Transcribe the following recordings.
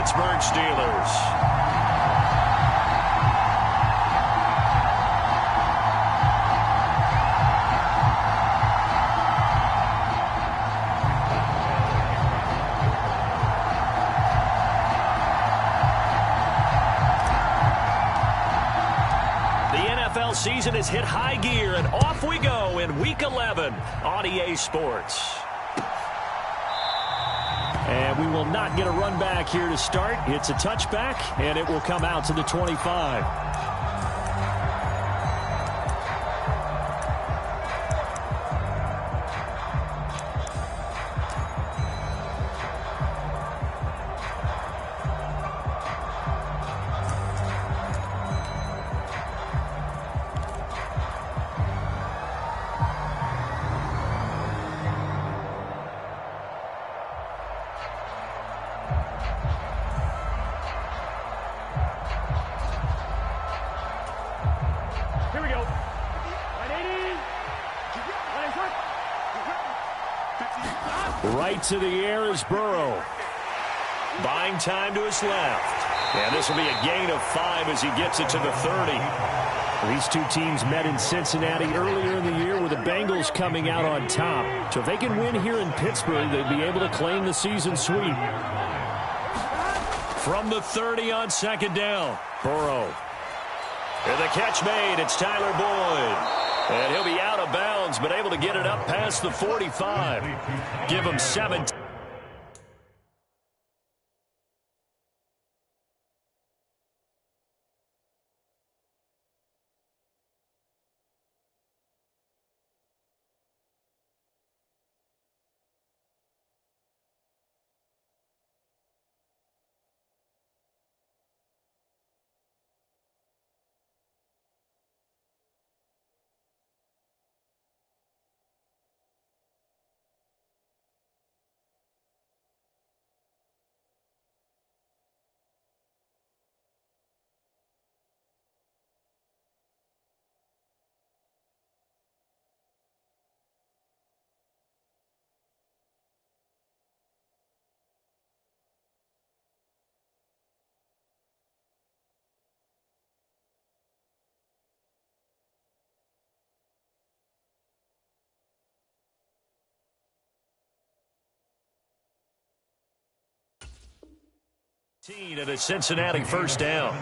Pittsburgh Steelers. Season has hit high gear, and off we go in Week 11 on EA Sports. And we will not get a run back here to start. It's a touchback, and it will come out to the 25. Right to the air is Burrow. Buying time to his left. And this will be a gain of 5 as he gets it to the 30. These two teams met in Cincinnati earlier in the year with the Bengals coming out on top. So if they can win here in Pittsburgh, they'd be able to claim the season sweep. From the 30 on second down, Burrow. And the catch made. It's Tyler Boyd. And he'll be out of bounds, but able to get it up past the 45. Give him 7. At a Cincinnati first down.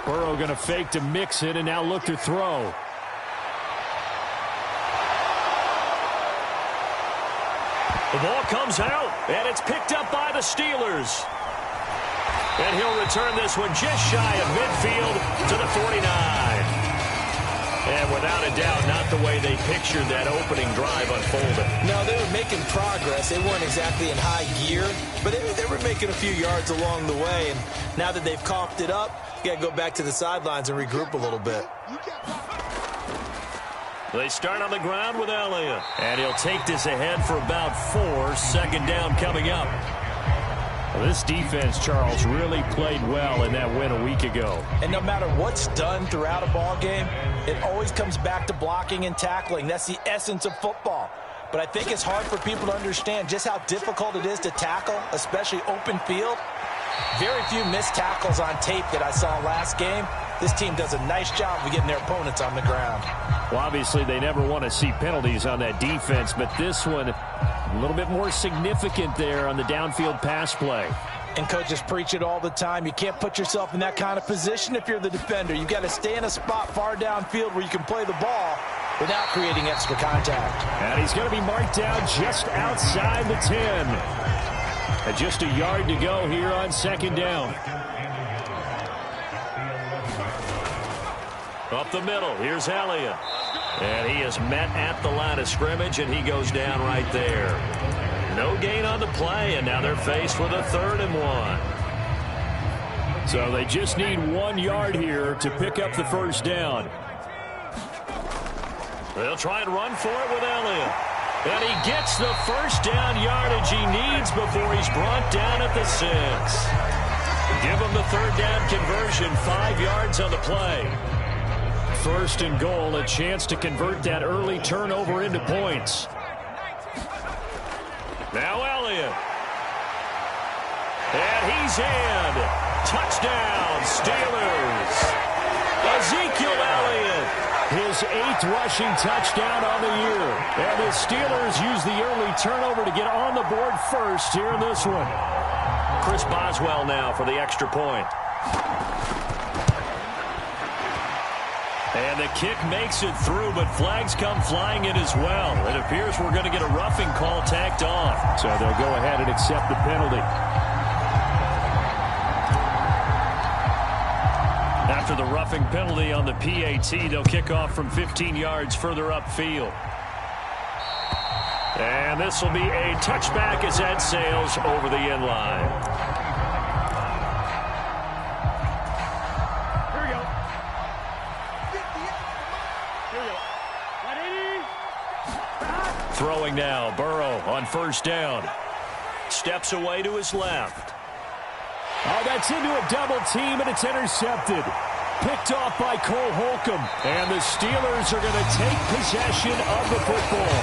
Burrow going to fake to mix it and now look to throw. The ball comes out, and it's picked up by the Steelers. And he'll return this one just shy of midfield to the 49. And without a doubt, not the way they pictured that opening drive unfolded. No, they were making progress. They weren't exactly in high gear, but they were making a few yards along the way. And now that they've coughed it up, you got to go back to the sidelines and regroup a little bit. They start on the ground with Elliott. And he'll take this ahead for about 4. Second down coming up. Well, this defense, Charles, really played well in that win a week ago. And no matter what's done throughout a ball game, it always comes back to blocking and tackling. That's the essence of football. But I think it's hard for people to understand just how difficult it is to tackle, especially open field. Very few missed tackles on tape that I saw last game. This team does a nice job of getting their opponents on the ground. Well, obviously, they never want to see penalties on that defense, but this one a little bit more significant there on the downfield pass play. And coaches preach it all the time. You can't put yourself in that kind of position if you're the defender. You've got to stay in a spot far downfield where you can play the ball without creating extra contact. And he's going to be marked down just outside the 10. And just a yard to go here on second down. Up the middle, here's Elliott. And he is met at the line of scrimmage, and he goes down right there. No gain on the play, and now they're faced with a 3rd and 1. So they just need 1 yard here to pick up the first down. They'll try and run for it with Elliott. And he gets the first down yardage he needs before he's brought down at the 6. Give him the 3rd down conversion, 5 yards on the play. First and goal, a chance to convert that early turnover into points. Now Elliott. And he's in. Touchdown, Steelers. Ezekiel Elliott, his 8th rushing touchdown on the year. And the Steelers use the early turnover to get on the board first here in this one. Chris Boswell now for the extra point. And the kick makes it through, but flags come flying in as well. It appears we're going to get a roughing call tacked on. So they'll go ahead and accept the penalty. After the roughing penalty on the PAT, they'll kick off from 15 yards further upfield. And this will be a touchback as that sails over the end line. Throwing now, Burrow on first down. Steps away to his left. Oh, that's into a double team, and it's intercepted. Picked off by Cole Holcomb. And the Steelers are going to take possession of the football.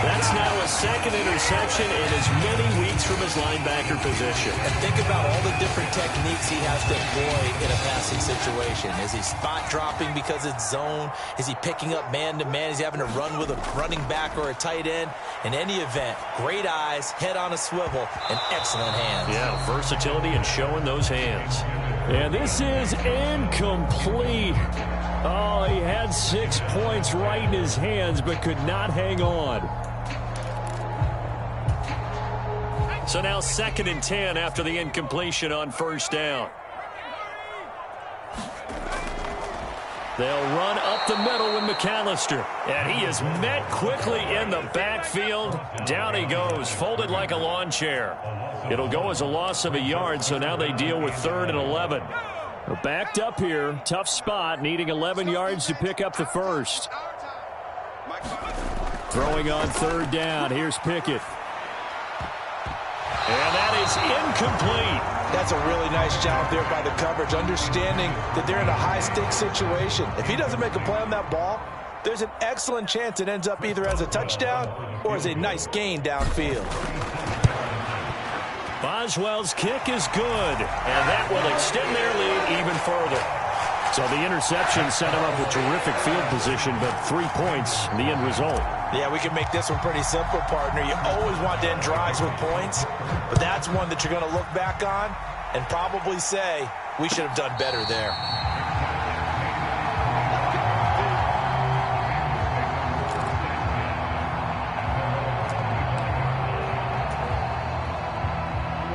That's now a second interception in as many weeks from his linebacker position. And think about all the different techniques he has to employ in a passing situation. Is he spot dropping because it's zone? Is he picking up man-to-man? Is he having to run with a running back or a tight end? In any event, great eyes, head on a swivel, and excellent hands. Yeah, versatility and showing those hands. And this is incomplete. Oh, he had 6 points right in his hands, but could not hang on. So now 2nd and 10 after the incompletion on first down. They'll run up the middle with McAllister. And he is met quickly in the backfield. Down he goes, folded like a lawn chair. It'll go as a loss of a yard, so now they deal with 3rd and 11. They're backed up here. Tough spot, needing 11 yards to pick up the first. Throwing on 3rd down. Here's Pickett. And that is incomplete. That's a really nice job there by the coverage, understanding that they're in a high-stakes situation. If he doesn't make a play on that ball, there's an excellent chance it ends up either as a touchdown or as a nice gain downfield. Boswell's kick is good, and that will extend their lead even further. So the interception set him up with terrific field position, but 3 points, the end result. Yeah, we can make this one pretty simple, partner. You always want to end drives with points, but that's one that you're going to look back on and probably say, we should have done better there.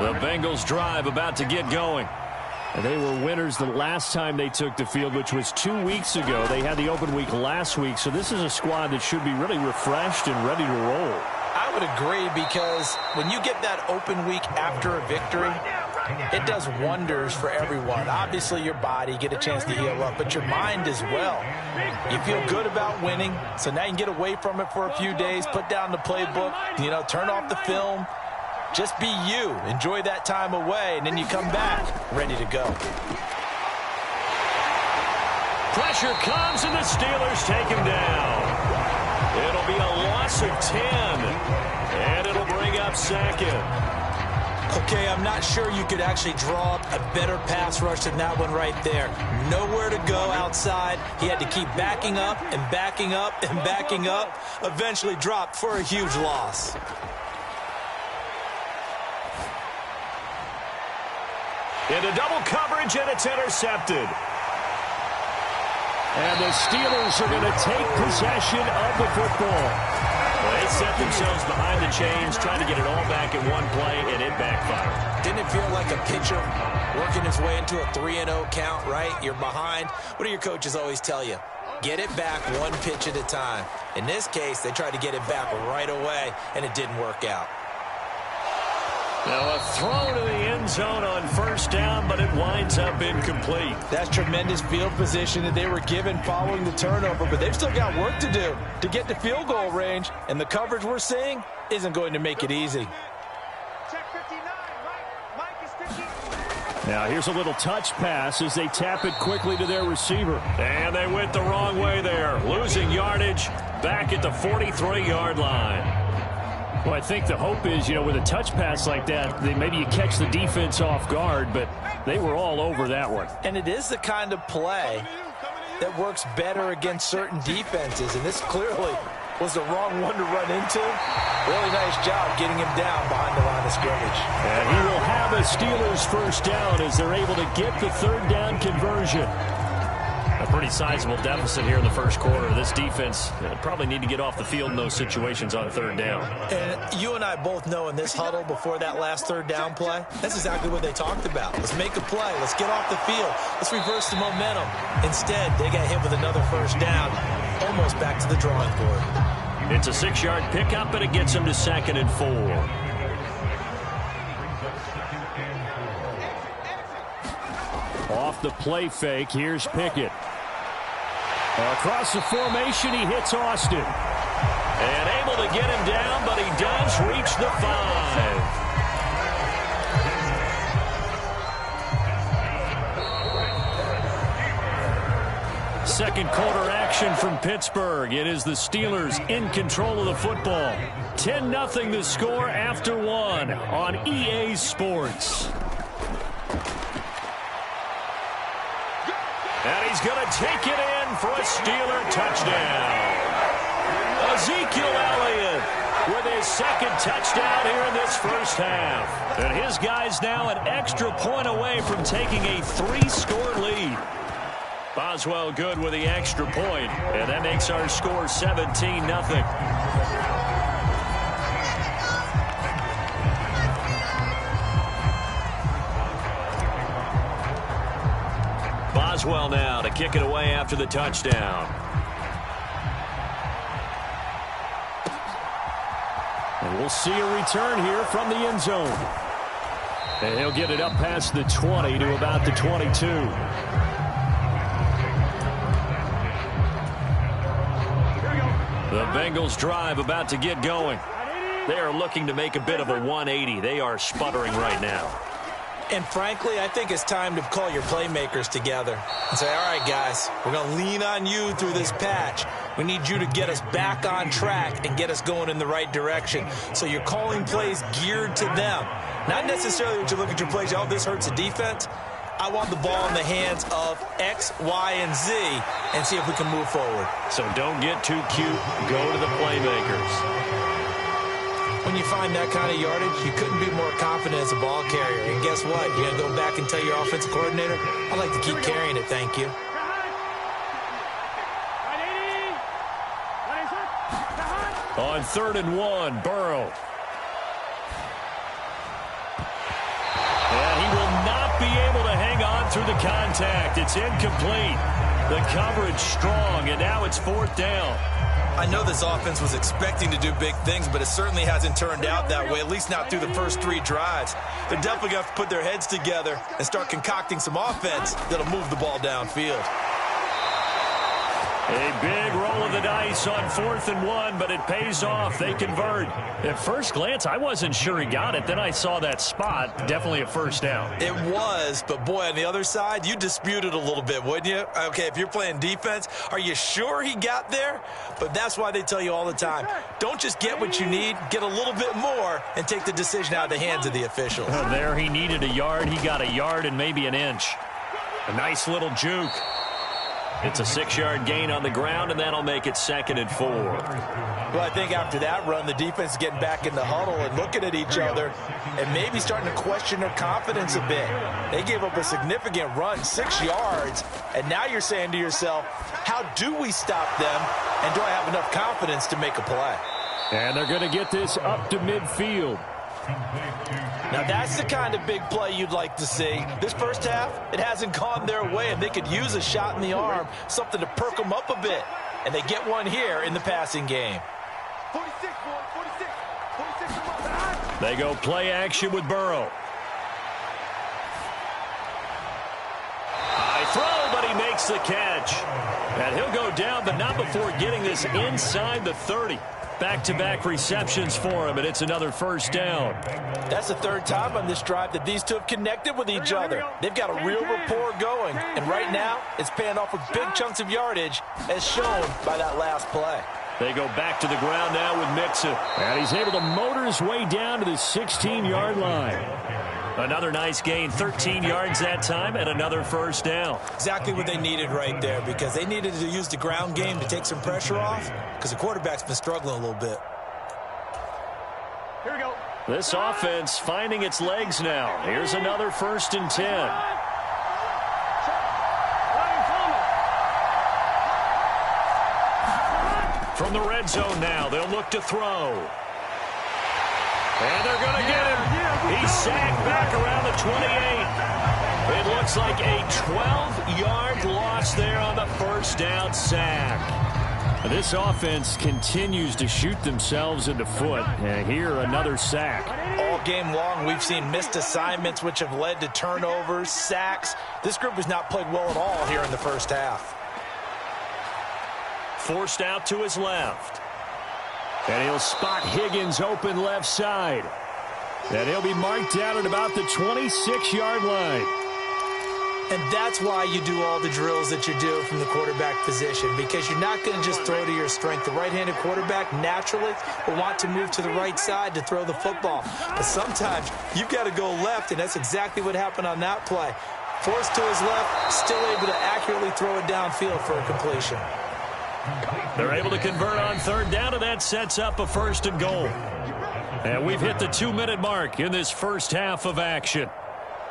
The Bengals drive about to get going. And they were winners the last time they took the field, which was 2 weeks ago. They had the open week last week, so this is a squad that should be really refreshed and ready to roll. I would agree, because when you get that open week after a victory, it does wonders for everyone. Obviously, your body, get a chance to heal up, but your mind as well. You feel good about winning, so now you can get away from it for a few days, put down the playbook, turn off the film. Just be you. Enjoy that time away, and then you come back ready to go. Pressure comes, and the Steelers take him down. It'll be a loss of 10, and it'll bring up 2nd. Okay, I'm not sure you could actually draw up a better pass rush than that one right there. Nowhere to go outside. He had to keep backing up and backing up and backing up. Eventually dropped for a huge loss. Into double coverage, and it's intercepted. And the Steelers are going to take possession of the football. Well, they set themselves behind the chains, trying to get it all back in one play, and it backfired. Didn't it feel like a pitcher working his way into a 3-0 count, right? You're behind. What do your coaches always tell you? Get it back one pitch at a time. In this case, they tried to get it back right away, and it didn't work out. Now a throw to the end zone on first down, but it winds up incomplete. That's tremendous field position that they were given following the turnover, but they've still got work to do to get to field goal range, and the coverage we're seeing isn't going to make it easy. Check 59, Mike is 50. Now here's a little touch pass as they tap it quickly to their receiver. And they went the wrong way there. Losing yardage back at the 43-yard line. Well, I think the hope is, with a touch pass like that, maybe you catch the defense off guard, but they were all over that one. And it is the kind of play that works better against certain defenses, and this clearly was the wrong one to run into. Really nice job getting him down behind the line of scrimmage. And he will have a Steelers first down as they're able to get the third down conversion. A pretty sizable deficit here in the first quarter. This defense probably need to get off the field in those situations on third down. And you and I both know in this huddle before that last third down play, that's exactly what they talked about. Let's make a play. Let's get off the field. Let's reverse the momentum. Instead, they got hit with another first down, almost back to the drawing board. It's a 6-yard pickup, and it gets them to 2nd and 4. Off the play fake, here's Pickett. Across the formation, he hits Austin. And able to get him down, but he does reach the 5. Second quarter action from Pittsburgh. It is the Steelers in control of the football. 10-0 the score after 1 on EA Sports. And he's going to take it in for a Steeler touchdown. Ezekiel Elliott with his second touchdown here in this first half. And his guys now an extra point away from taking a 3-score lead. Boswell good with the extra point, and that makes our score 17-0. Boswell now to kick it away after the touchdown. And we'll see a return here from the end zone. And he'll get it up past the 20 to about the 22. The Bengals drive about to get going. They are looking to make a bit of a 180. They are sputtering right now. And frankly, I think it's time to call your playmakers together and say, all right, guys, we're going to lean on you through this patch. We need you to get us back on track and get us going in the right direction. So you're calling plays geared to them. Not necessarily that you look at your plays, oh, this hurts the defense. I want the ball in the hands of X, Y, and Z and see if we can move forward. So don't get too cute. Go to the playmakers. When you find that kind of yardage, you couldn't be more confident as a ball carrier. And guess what? You're going to go back and tell your offensive coordinator, I'd like to keep carrying it, thank you. On 3rd and 1, Burrow. And he will not be able to hang on through the contact. It's incomplete. The coverage strong, and now it's 4th down. I know this offense was expecting to do big things, but it certainly hasn't turned out that way, at least not through the first 3 drives. They're definitely going to have to put their heads together and start concocting some offense that'll move the ball downfield. A big roll of the dice on 4th and 1, but it pays off. They convert. At first glance, I wasn't sure he got it. Then I saw that spot. Definitely a first down. It was, but boy, on the other side, you disputed a little bit, wouldn't you? Okay, if you're playing defense, are you sure he got there? But that's why they tell you all the time, don't just get what you need, get a little bit more, and take the decision out of the hands of the officials. There he needed a yard. He got a yard and maybe an inch. A nice little juke. It's a 6-yard gain on the ground, and that'll make it 2nd and 4. Well, I think after that run, the defense is getting back in the huddle and looking at each other and maybe starting to question their confidence a bit. They gave up a significant run, 6 yards, and now you're saying to yourself, how do we stop them, and do I have enough confidence to make a play? And they're going to get this up to midfield. Now, that's the kind of big play you'd like to see. This first half, it hasn't gone their way, and they could use a shot in the arm, something to perk them up a bit. And they get one here in the passing game. 46. They go play action with Burrow. High throw, but he makes the catch. And he'll go down, but not before getting this inside the 30. back-to-back receptions for him, and it's another first down. That's the third time on this drive that these two have connected with each other. They've got a real rapport going, and right now it's paying off with big chunks of yardage, as shown by that last play. They go back to the ground now with Mixon, and he's able to motor his way down to the 16-yard line. Another nice gain, 13 yards that time, and another first down. Exactly what they needed right there, because they needed to use the ground game to take some pressure off, because the quarterback's been struggling a little bit. Here we go. This offense finding its legs now. Here's another 1st and 10. From the red zone now, they'll look to throw. And they're going to get him. He's sacked back around the 28. It looks like a 12-yard loss there on the first down sack. This offense continues to shoot themselves in the foot. And here, another sack. All game long, we've seen missed assignments, which have led to turnovers, sacks. This group has not played well at all here in the first half. Forced out to his left. And he'll spot Higgins open left side. And he'll be marked down at about the 26-yard line. And that's why you do all the drills that you do from the quarterback position, because you're not going to just throw to your strength. The right-handed quarterback naturally will want to move to the right side to throw the football. But sometimes you've got to go left, and that's exactly what happened on that play. Forced to his left, still able to accurately throw it downfield for a completion. They're able to convert on third down, and that sets up a 1st and goal. And we've hit the 2-minute mark in this first half of action.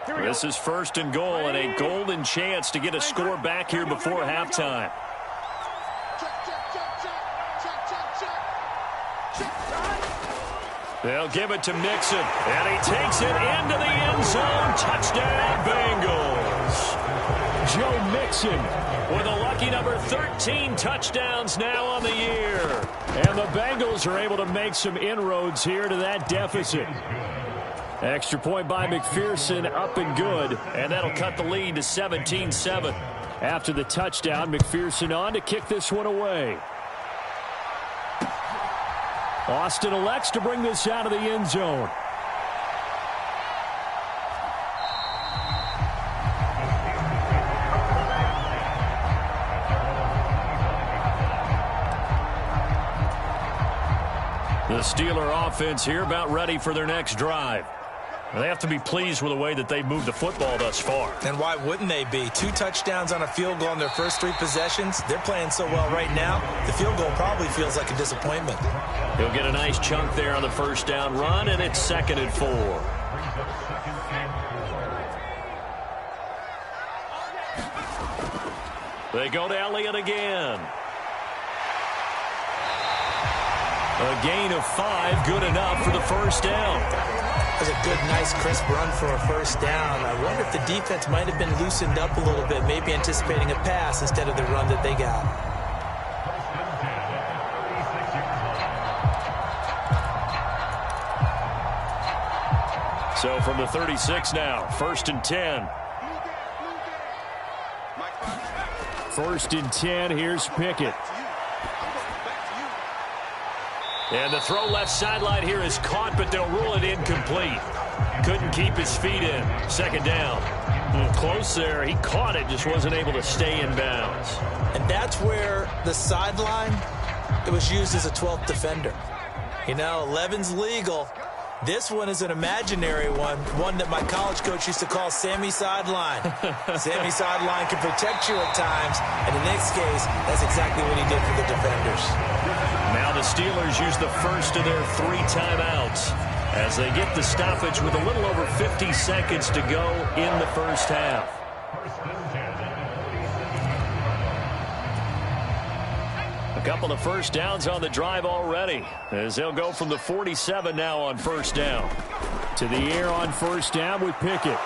This is 1st and goal, and a golden chance to get a score back here before halftime. They'll give it to Mixon, and he takes it into the end zone. Touchdown, Bengals. Joe Mixon with a lucky number 13 touchdowns now on the year. And the Bengals are able to make some inroads here to that deficit. Extra point by McPherson, up and good. And that'll cut the lead to 17-7. After the touchdown, McPherson on to kick this one away. Austin elects to bring this out of the end zone. The Steeler offense here about ready for their next drive. They have to be pleased with the way that they've moved the football thus far. And why wouldn't they be? 2 touchdowns on a field goal in their first 3 possessions. They're playing so well right now, the field goal probably feels like a disappointment. He'll get a nice chunk there on the first down run, and it's 2nd and 4. They go to Elliott again. A gain of 5, good enough for the first down. That was a good, nice, crisp run for a first down. I wonder if the defense might have been loosened up a little bit, maybe anticipating a pass instead of the run that they got. So from the 36 now, 1st and 10. 1st and 10, here's Pickett. And the throw left sideline here is caught, but they'll rule it incomplete. Couldn't keep his feet in. 2nd down. A little close there. He caught it, just wasn't able to stay in bounds. And that's where the sideline, it was used as a 12th defender. You know, 11's legal. This one is an imaginary one that my college coach used to call Sammy Sideline. Sammy Sideline can protect you at times, and in this case, that's exactly what he did for the defenders. Now the Steelers use the first of their 3 timeouts as they get the stoppage with a little over 50 seconds to go in the first half. A couple of first downs on the drive already as they'll go from the 47 now on first down. To the air on first down with Pickett.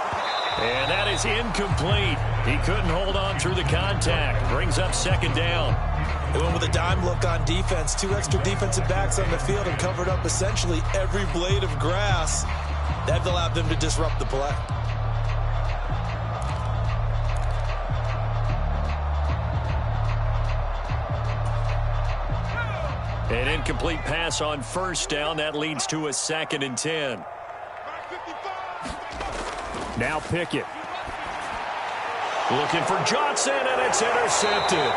And that is incomplete. He couldn't hold on through the contact. Brings up 2nd down. They went with a dime look on defense. 2 extra defensive backs on the field and covered up essentially every blade of grass. That allowed them to disrupt the play. An incomplete pass on first down. That leads to a 2nd and 10. Now Pickett. Looking for Johnson, and it's intercepted.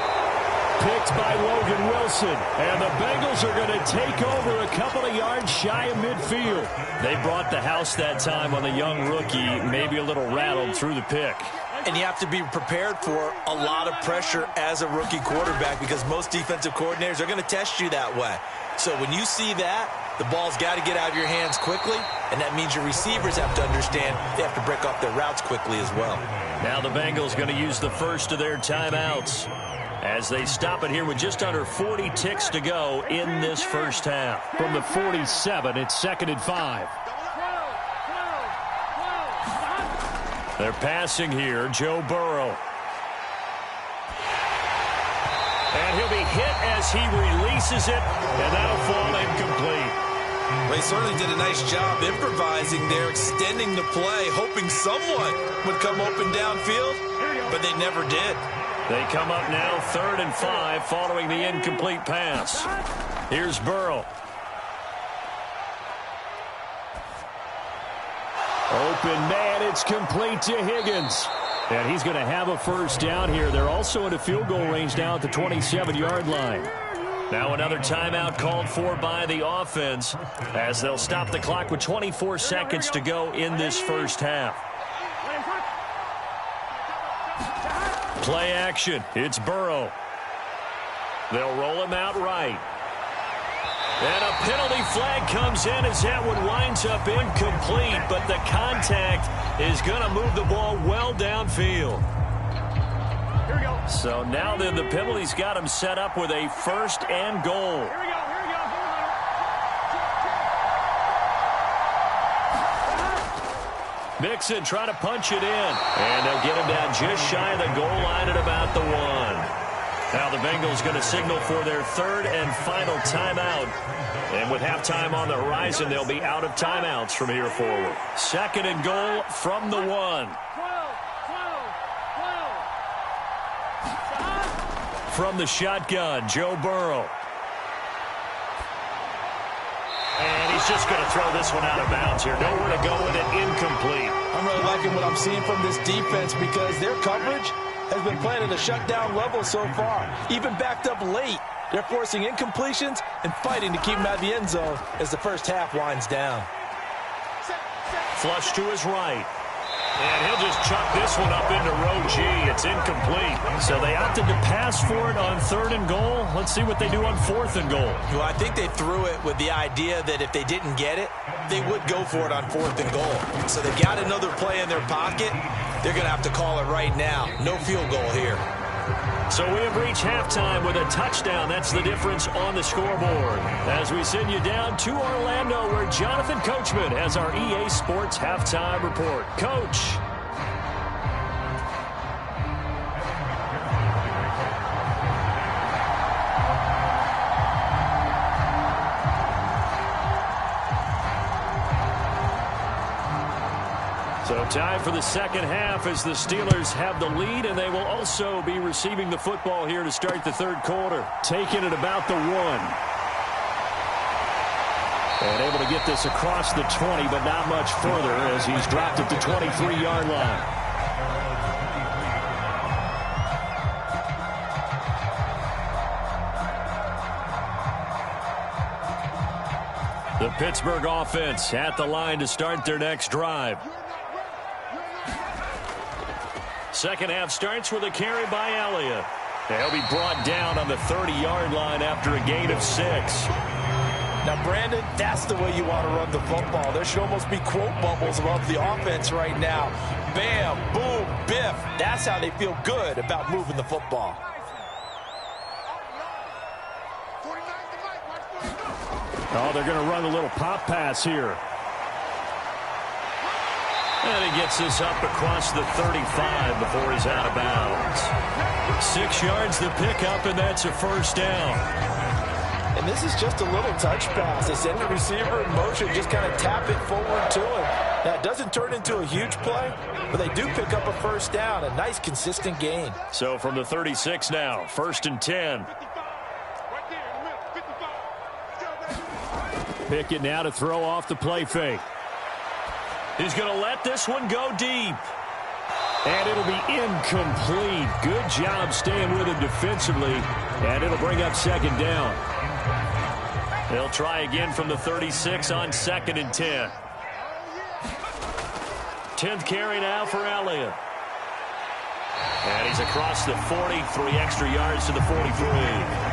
Picked by Logan Wilson. And the Bengals are going to take over a couple of yards shy of midfield. They brought the house that time on the young rookie, maybe a little rattled through the pick. And you have to be prepared for a lot of pressure as a rookie quarterback because most defensive coordinators are going to test you that way. So when you see that, the ball's got to get out of your hands quickly, and that means your receivers have to understand they have to break off their routes quickly as well. Now the Bengals going to use the first of their timeouts as they stop it here with just under 40 ticks to go in this first half. From the 47, it's 2nd and 5. They're passing here, Joe Burrow. And he'll be hit as he releases it, and that'll fall incomplete. Well, he certainly did a nice job improvising there, extending the play, hoping someone would come open downfield, but they never did. They come up now 3rd and 5 following the incomplete pass. Here's Burrow. Open man, it's complete to Higgins. And he's going to have a first down here. They're also in a field goal range now at the 27-yard line. Now another timeout called for by the offense as they'll stop the clock with 24 seconds to go in this first half. Play action. It's Burrow. They'll roll him out right. And a penalty flag comes in as that one winds up incomplete, but the contact is going to move the ball well downfield. Here we go. So now then the penalty's got him set up with a 1st and goal. Here we go. Mixon trying to punch it in. And they'll get him down just shy of the goal line at about the 1. Now the Bengals going to signal for their 3rd and final timeout. And with halftime on the horizon, they'll be out of timeouts from here forward. 2nd and goal from the 1. From the shotgun, Joe Burrow. And he's just going to throw this one out of bounds here. Nowhere to go with it, incomplete. I'm really liking what I'm seeing from this defense because their coverage has been playing at a shutdown level so far. Even backed up late, they're forcing incompletions and fighting to keep them out of the end zone as the first half winds down. Flush to his right. And he'll just chuck this one up into row G. It's incomplete. So they opted to pass for it on 3rd and goal. Let's see what they do on 4th and goal. Well, I think they threw it with the idea that if they didn't get it, they would go for it on 4th and goal. So they got another play in their pocket. They're going to have to call it right now. No field goal here. So we have reached halftime with a touchdown. That's the difference on the scoreboard. As we send you down to Orlando, where Jonathan Coachman has our EA Sports Halftime Report. Coach. So time for the second half as the Steelers have the lead, and they will also be receiving the football here to start the 3rd quarter. Taking it about the 1. And able to get this across the 20, but not much further as he's dropped at the 23-yard line. The Pittsburgh offense at the line to start their next drive. Second half starts with a carry by Elliott. He'll be brought down on the 30-yard line after a gain of 6. Now, Brandon, that's the way you want to run the football. There should almost be quote bubbles above the offense right now. Bam, boom, biff. That's how they feel good about moving the football. Oh, they're going to run a little pop pass here. And he gets this up across the 35 before he's out of bounds. 6 yards the pickup, and that's a first down. And this is just a little touch pass. They send the receiver in motion, just kind of tap it forward to him. Now, it doesn't turn into a huge play, but they do pick up a first down, a nice, consistent gain. So from the 36 now, 1st and 10. Pickett now to throw off the play fake. He's going to let this one go deep. And it'll be incomplete. Good job staying with him defensively. And it'll bring up second down. They'll try again from the 36 on 2nd and 10. 10th carry now for Elliott. And he's across the 40, 3 extra yards to the 43.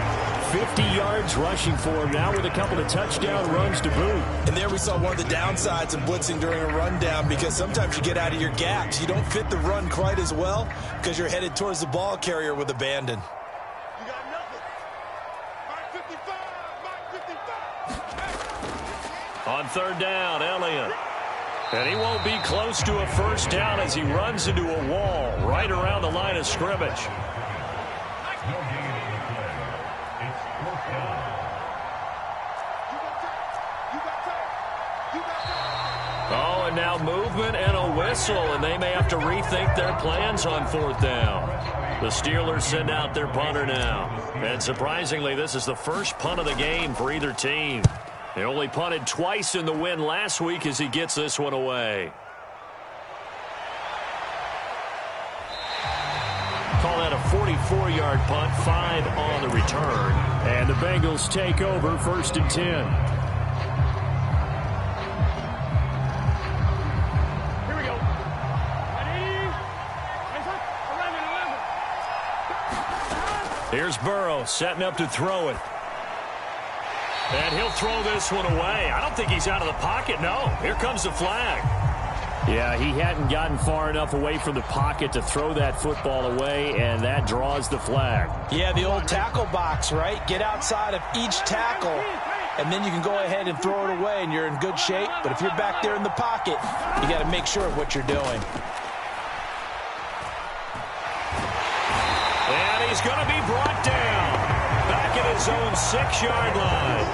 50 yards rushing for him now with a couple of touchdown runs to boot. And there we saw one of the downsides of blitzing during a rundown, because sometimes you get out of your gaps. You don't fit the run quite as well because you're headed towards the ball carrier with abandon. You got nothing. Mark 55. On 3rd down, Elliott. And he won't be close to a first down as he runs into a wall right around the line of scrimmage. Oh, and now movement and a whistle, and they may have to rethink their plans on 4th down. The Steelers send out their punter now. And surprisingly, this is the first punt of the game for either team. They only punted twice in the win last week as he gets this one away. Call that a 44-yard punt, 5 on the return. And the Bengals take over 1st and 10. Here's Burrow setting up to throw it. And he'll throw this one away. I don't think he's out of the pocket, no. Here comes the flag. Yeah, he hadn't gotten far enough away from the pocket to throw that football away, and that draws the flag. Yeah, the old tackle box, right? Get outside of each tackle, and then you can go ahead and throw it away, and you're in good shape. But if you're back there in the pocket, you got to make sure of what you're doing. And he's going to be brought down back at his own 6-yard line.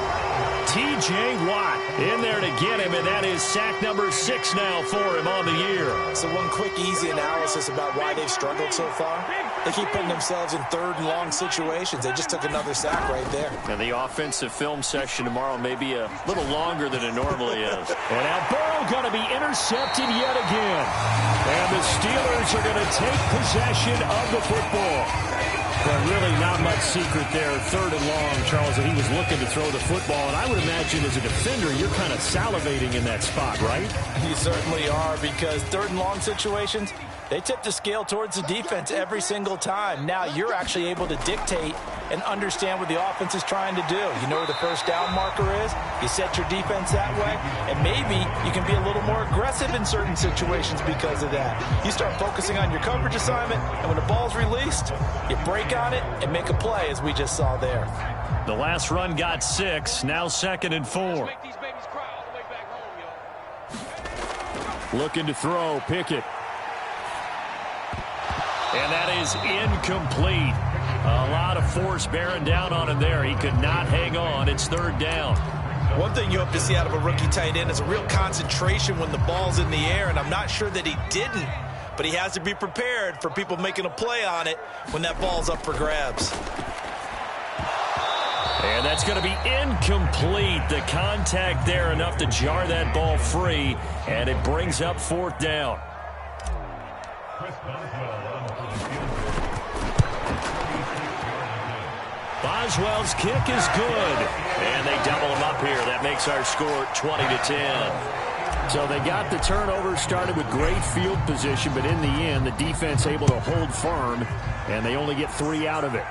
T.J. Watt in there to get him, and that is sack number 6 now for him on the year. So one quick, easy analysis about why they've struggled so far. They keep putting themselves in 3rd and long situations. They just took another sack right there. And the offensive film session tomorrow may be a little longer than it normally is. And now Burrow going to be intercepted yet again. And the Steelers are going to take possession of the football. But really not much secret there. 3rd and long, Charles, that he was looking to throw the football. And I would imagine as a defender, you're kind of salivating in that spot, right? You certainly are, because 3rd and long situations, they tip the scale towards the defense every single time. Now you're actually able to dictate and understand what the offense is trying to do. You know where the first down marker is. You set your defense that way, and maybe you can be a little more aggressive in certain situations because of that. You start focusing on your coverage assignment, and when the ball's released, you break on it and make a play, as we just saw there. The last run got 6, now 2nd and 4. Looking to throw, Pickett. And that is incomplete. A lot of force bearing down on him there. He could not hang on. It's 3rd down. One thing you hope to see out of a rookie tight end is a real concentration when the ball's in the air, and I'm not sure that he didn't, but he has to be prepared for people making a play on it when that ball's up for grabs. And that's going to be incomplete. The contact there enough to jar that ball free, and it brings up 4th down. Boswell's kick is good, and they double him up here. That makes our score 20-10. So they got the turnover, started with great field position, but in the end, the defense able to hold firm, and they only get 3 out of it.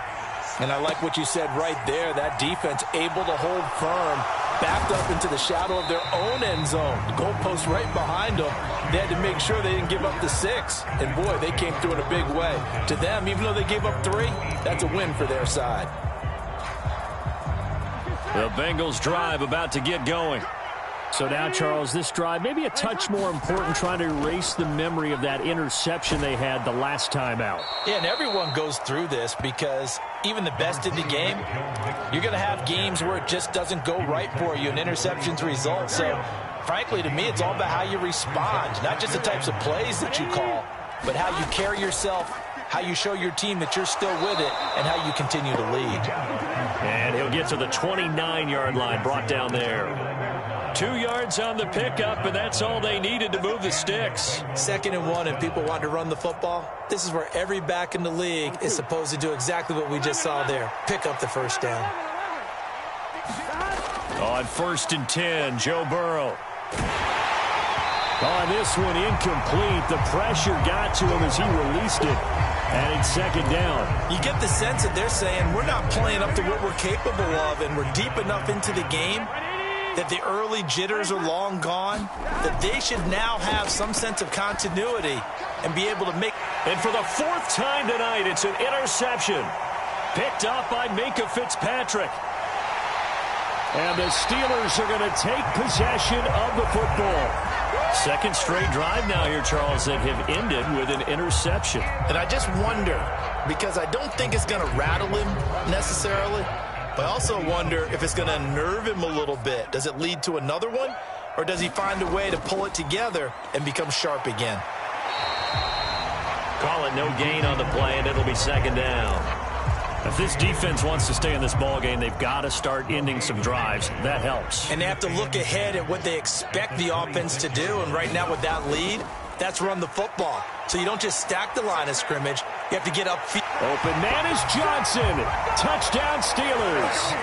And I like what you said right there. That defense able to hold firm, backed up into the shadow of their own end zone. The goalpost right behind them. They had to make sure they didn't give up the 6. And, boy, they came through in a big way. To them, even though they gave up 3, that's a win for their side. The Bengals drive about to get going. So now, Charles, this drive maybe a touch more important, trying to erase the memory of that interception they had the last time out. Yeah, and everyone goes through this, because even the best in the game, you're going to have games where it just doesn't go right for you and interceptions result. So, frankly, to me, it's all about how you respond, not just the types of plays that you call, but how you carry yourself, how you show your team that you're still with it, and how you continue to lead. And he'll get to the 29-yard line, brought down there. 2 yards on the pickup, and that's all they needed to move the sticks. 2nd and 1, and people want to run the football. This is where every back in the league is supposed to do exactly what we just saw there. Pick up the first down. On 1st and 10, Joe Burrow. On this one, incomplete. The pressure got to him as he released it. And it's 2nd down. You get the sense that they're saying we're not playing up to what we're capable of, and we're deep enough into the game that the early jitters are long gone, that they should now have some sense of continuity and be able to make. And for the 4th time tonight, it's an interception. Picked up by Minkah Fitzpatrick. And the Steelers are going to take possession of the football. 2nd straight drive now here, Charles, that have ended with an interception. And I just wonder, because I don't think it's going to rattle him necessarily, but I also wonder if it's going to unnerve him a little bit. Does it lead to another one, or does he find a way to pull it together and become sharp again? Call it no gain on the play, and it'll be 2nd down. If this defense wants to stay in this ball game, they've got to start ending some drives. That helps. And they have to look ahead at what they expect the offense to do. And right now with that lead, that's run the football. So you don't just stack the line of scrimmage. You have to get upfield. Open man is Johnson. Touchdown, Steelers.